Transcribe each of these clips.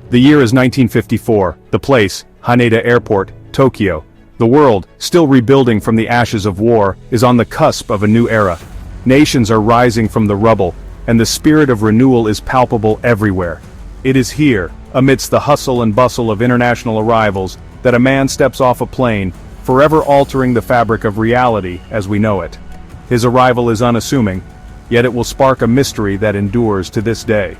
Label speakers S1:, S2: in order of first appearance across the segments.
S1: The year is 1954, the place, Haneda Airport, Tokyo. The world, still rebuilding from the ashes of war, is on the cusp of a new era. Nations are rising from the rubble, and the spirit of renewal is palpable everywhere. It is here, amidst the hustle and bustle of international arrivals, that a man steps off a plane, forever altering the fabric of reality as we know it. His arrival is unassuming, yet it will spark a mystery that endures to this day.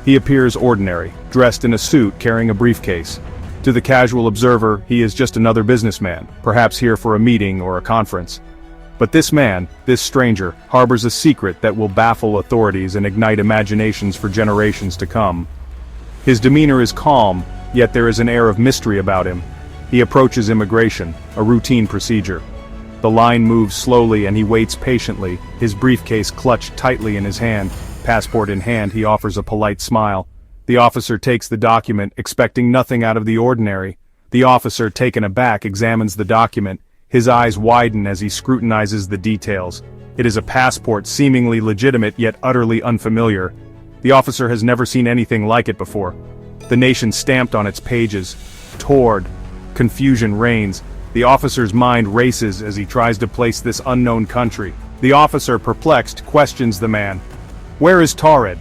S1: He appears ordinary, dressed in a suit carrying a briefcase. To the casual observer, he is just another businessman, perhaps here for a meeting or a conference. But this man, this stranger, harbors a secret that will baffle authorities and ignite imaginations for generations to come. His demeanor is calm, yet there is an air of mystery about him. He approaches immigration, a routine procedure. The line moves slowly and he waits patiently, his briefcase clutched tightly in his hand. Passport in hand, he offers a polite smile. The officer takes the document, expecting nothing out of the ordinary. The officer, taken aback, examines the document. His eyes widen as he scrutinizes the details. It is a passport, seemingly legitimate yet utterly unfamiliar. The officer has never seen anything like it before. The nation stamped on its pages. Taured. Confusion reigns. The officer's mind races as he tries to place this unknown country. The officer, perplexed, questions the man. Where is Taured?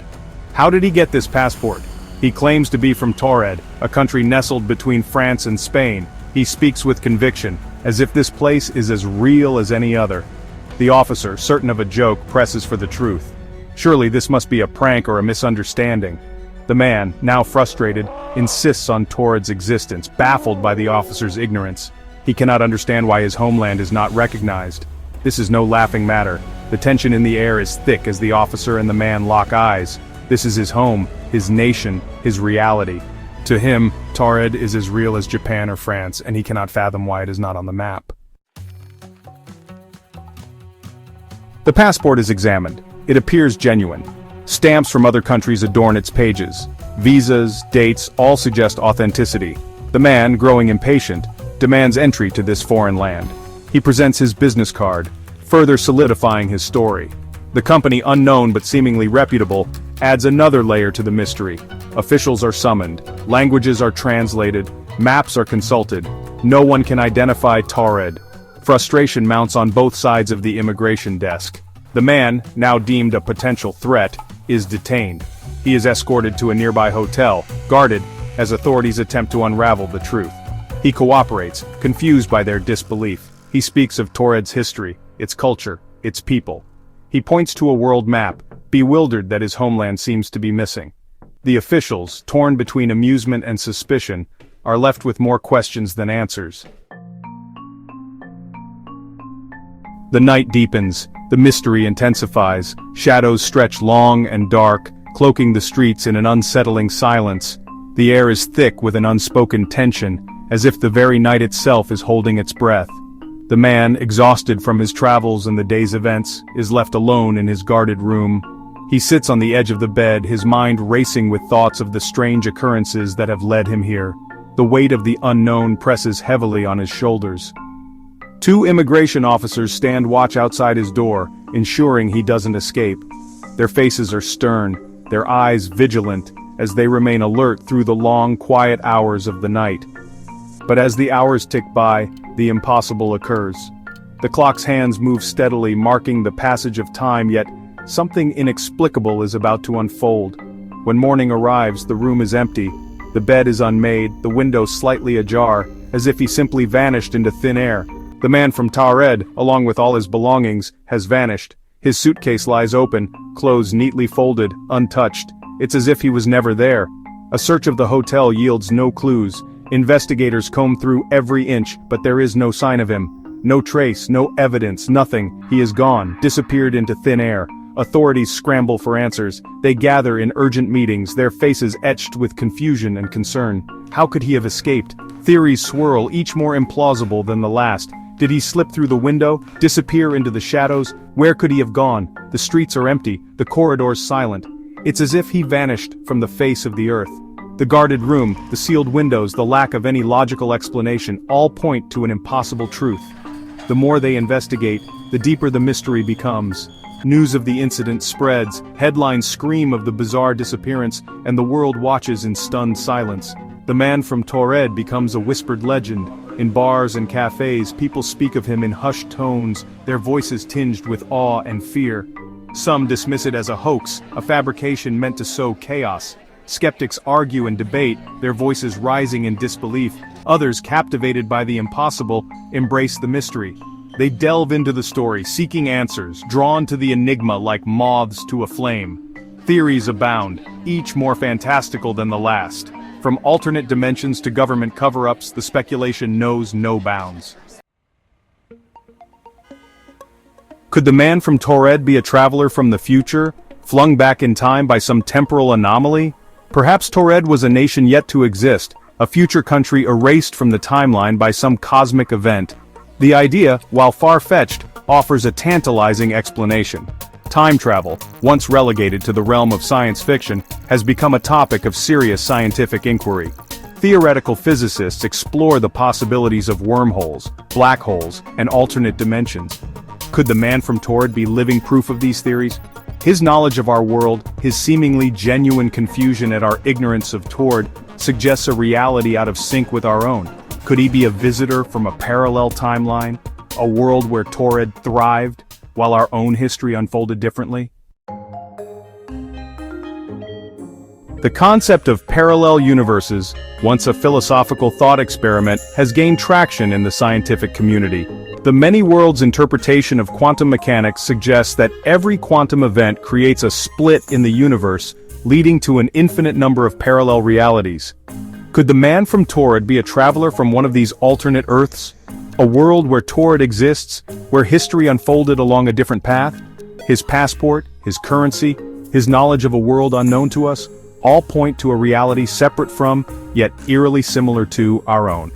S1: How did he get this passport? He claims to be from Taured, a country nestled between France and Spain. He speaks with conviction, as if this place is as real as any other. The officer, certain of a joke, presses for the truth. Surely this must be a prank or a misunderstanding. The man, now frustrated, insists on Taured's existence, baffled by the officer's ignorance. He cannot understand why his homeland is not recognized. This is no laughing matter. The tension in the air is thick as the officer and the man lock eyes. This is his home, his nation, his reality. To him, Taured is as real as Japan or France, and he cannot fathom why it is not on the map. The passport is examined. It appears genuine. Stamps from other countries adorn its pages. Visas, dates, all suggest authenticity. The man, growing impatient, demands entry to this foreign land. He presents his business card, further solidifying his story. The company, unknown but seemingly reputable, adds another layer to the mystery. Officials are summoned, languages are translated, maps are consulted. No one can identify Taured. Frustration mounts on both sides of the immigration desk. The man, now deemed a potential threat, is detained. He is escorted to a nearby hotel, guarded, as authorities attempt to unravel the truth. He cooperates, confused by their disbelief. He speaks of Taured's history, its culture, its people. He points to a world map, bewildered that his homeland seems to be missing. The officials, torn between amusement and suspicion, are left with more questions than answers. The night deepens, the mystery intensifies, shadows stretch long and dark, cloaking the streets in an unsettling silence. The air is thick with an unspoken tension, as if the very night itself is holding its breath. The man, exhausted from his travels and the day's events, is left alone in his guarded room. He sits on the edge of the bed, his mind racing with thoughts of the strange occurrences that have led him here. The weight of the unknown presses heavily on his shoulders. Two immigration officers stand watch outside his door, ensuring he doesn't escape. Their faces are stern, their eyes vigilant, as they remain alert through the long, quiet hours of the night. But as the hours tick by, the impossible occurs. The clock's hands move steadily, marking the passage of time, yet something inexplicable is about to unfold. When morning arrives, the room is empty. The bed is unmade, the window slightly ajar, as if he simply vanished into thin air. The man from Taured, along with all his belongings, has vanished. His suitcase lies open, clothes neatly folded, untouched. It's as if he was never there. A search of the hotel yields no clues. Investigators comb through every inch, but there is no sign of him. No trace, no evidence, nothing. He is gone, disappeared into thin air. Authorities scramble for answers. They gather in urgent meetings, their faces etched with confusion and concern. How could he have escaped? Theories swirl, each more implausible than the last. Did he slip through the window, disappear into the shadows? Where could he have gone? The streets are empty, the corridors silent. It's as if he vanished from the face of the earth. The guarded room, the sealed windows, the lack of any logical explanation, all point to an impossible truth. The more they investigate, the deeper the mystery becomes. News of the incident spreads, headlines scream of the bizarre disappearance, and the world watches in stunned silence. The man from Taured becomes a whispered legend. In bars and cafes, people speak of him in hushed tones, their voices tinged with awe and fear. Some dismiss it as a hoax, a fabrication meant to sow chaos. Skeptics argue and debate, their voices rising in disbelief. Others, captivated by the impossible, embrace the mystery. They delve into the story, seeking answers, drawn to the enigma like moths to a flame. Theories abound, each more fantastical than the last. From alternate dimensions to government cover-ups, the speculation knows no bounds. Could the man from Taured be a traveler from the future, flung back in time by some temporal anomaly? Perhaps Taured was a nation yet to exist, a future country erased from the timeline by some cosmic event. The idea, while far-fetched, offers a tantalizing explanation. Time travel, once relegated to the realm of science fiction, has become a topic of serious scientific inquiry. Theoretical physicists explore the possibilities of wormholes, black holes, and alternate dimensions. Could the man from Taured be living proof of these theories? His knowledge of our world, his seemingly genuine confusion at our ignorance of Taured, suggests a reality out of sync with our own. Could he be a visitor from a parallel timeline, a world where Taured thrived, while our own history unfolded differently? The concept of parallel universes, once a philosophical thought experiment, has gained traction in the scientific community. The many worlds interpretation of quantum mechanics suggests that every quantum event creates a split in the universe, leading to an infinite number of parallel realities. Could the man from Taured be a traveler from one of these alternate Earths? A world where Taured exists, where history unfolded along a different path? His passport, his currency, his knowledge of a world unknown to us, all point to a reality separate from, yet eerily similar to, our own.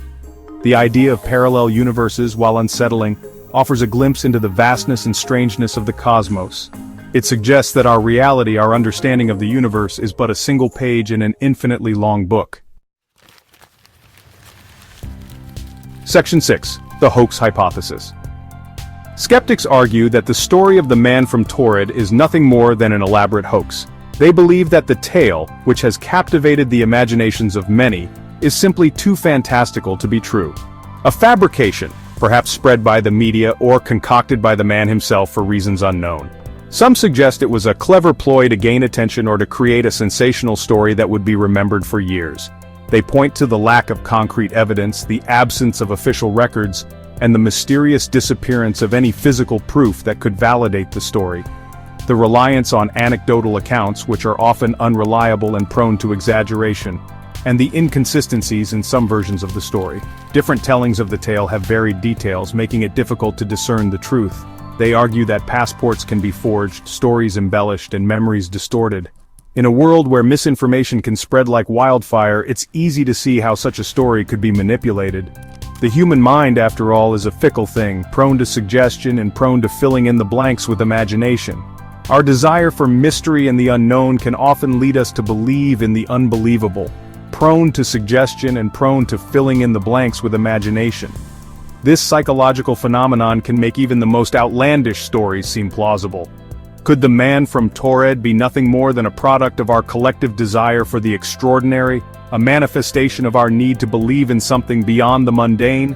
S1: The idea of parallel universes, while unsettling, offers a glimpse into the vastness and strangeness of the cosmos. It suggests that our reality, our understanding of the universe, is but a single page in an infinitely long book. Section 6. The Hoax Hypothesis. Skeptics argue that the story of the man from Taured is nothing more than an elaborate hoax. They believe that the tale, which has captivated the imaginations of many, is simply too fantastical to be true. A fabrication, perhaps spread by the media or concocted by the man himself for reasons unknown. Some suggest it was a clever ploy to gain attention or to create a sensational story that would be remembered for years. They point to the lack of concrete evidence, the absence of official records, and the mysterious disappearance of any physical proof that could validate the story. The reliance on anecdotal accounts, which are often unreliable and prone to exaggeration, and the inconsistencies in some versions of the story. Different tellings of the tale have varied details, making it difficult to discern the truth. They argue that passports can be forged, stories embellished, and memories distorted. In a world where misinformation can spread like wildfire, it's easy to see how such a story could be manipulated. The human mind, after all, is a fickle thing, prone to suggestion and prone to filling in the blanks with imagination. Our desire for mystery and the unknown can often lead us to believe in the unbelievable, prone to suggestion and prone to filling in the blanks with imagination. This psychological phenomenon can make even the most outlandish stories seem plausible. Could the man from Taured be nothing more than a product of our collective desire for the extraordinary, a manifestation of our need to believe in something beyond the mundane?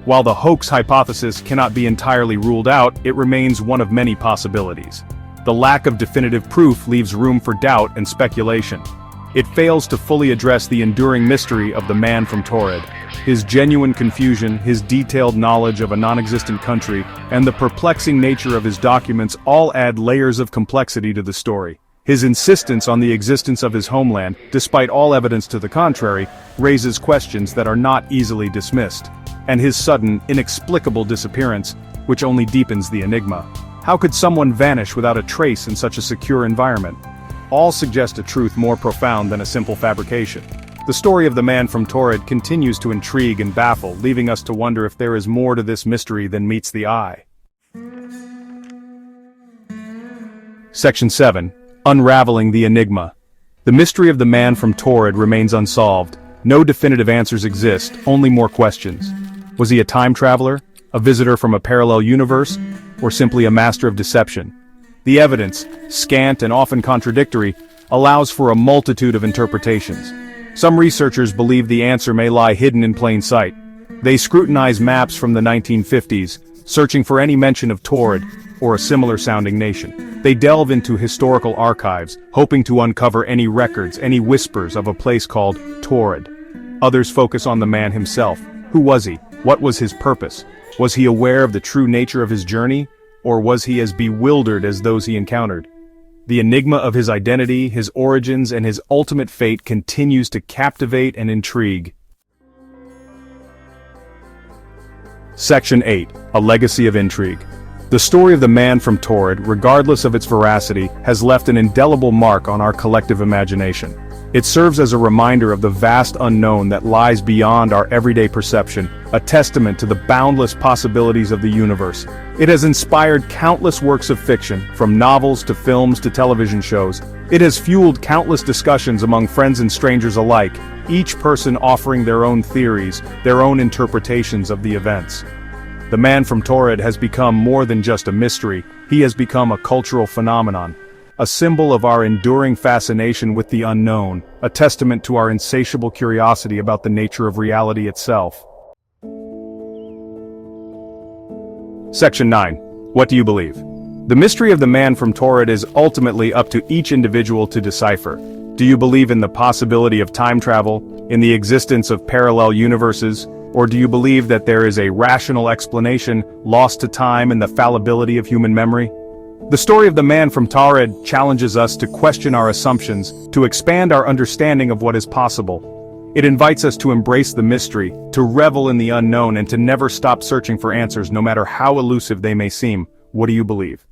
S1: While the hoax hypothesis cannot be entirely ruled out, it remains one of many possibilities. The lack of definitive proof leaves room for doubt and speculation. It fails to fully address the enduring mystery of the man from Taured. His genuine confusion, his detailed knowledge of a non-existent country, and the perplexing nature of his documents all add layers of complexity to the story. His insistence on the existence of his homeland, despite all evidence to the contrary, raises questions that are not easily dismissed. And his sudden, inexplicable disappearance, which only deepens the enigma. How could someone vanish without a trace in such a secure environment? All suggest a truth more profound than a simple fabrication. The story of the man from Taured continues to intrigue and baffle, leaving us to wonder if there is more to this mystery than meets the eye. Section 7. Unraveling the Enigma. The mystery of the man from Taured remains unsolved. No definitive answers exist, only more questions. Was he a time traveler, a visitor from a parallel universe, or simply a master of deception? The evidence, scant and often contradictory, allows for a multitude of interpretations. Some researchers believe the answer may lie hidden in plain sight. They scrutinize maps from the 1950s, searching for any mention of Taured, or a similar-sounding nation. They delve into historical archives, hoping to uncover any records, any whispers of a place called Taured. Others focus on the man himself. Who was he? What was his purpose? Was he aware of the true nature of his journey? Or was he as bewildered as those he encountered? The enigma of his identity, his origins, and his ultimate fate continues to captivate and intrigue. Section 8. A Legacy of Intrigue. The story of the man from Taured, regardless of its veracity, has left an indelible mark on our collective imagination. It serves as a reminder of the vast unknown that lies beyond our everyday perception, a testament to the boundless possibilities of the universe. It has inspired countless works of fiction, from novels to films to television shows. It has fueled countless discussions among friends and strangers alike, each person offering their own theories, their own interpretations of the events. The man from Taured has become more than just a mystery. He has become a cultural phenomenon, a symbol of our enduring fascination with the unknown, a testament to our insatiable curiosity about the nature of reality itself. Section 9. What do you believe? The mystery of the man from Taured is ultimately up to each individual to decipher. Do you believe in the possibility of time travel, in the existence of parallel universes, or do you believe that there is a rational explanation lost to time and the fallibility of human memory? The story of the man from Taured challenges us to question our assumptions, to expand our understanding of what is possible. It invites us to embrace the mystery, to revel in the unknown, and to never stop searching for answers no matter how elusive they may seem. What do you believe?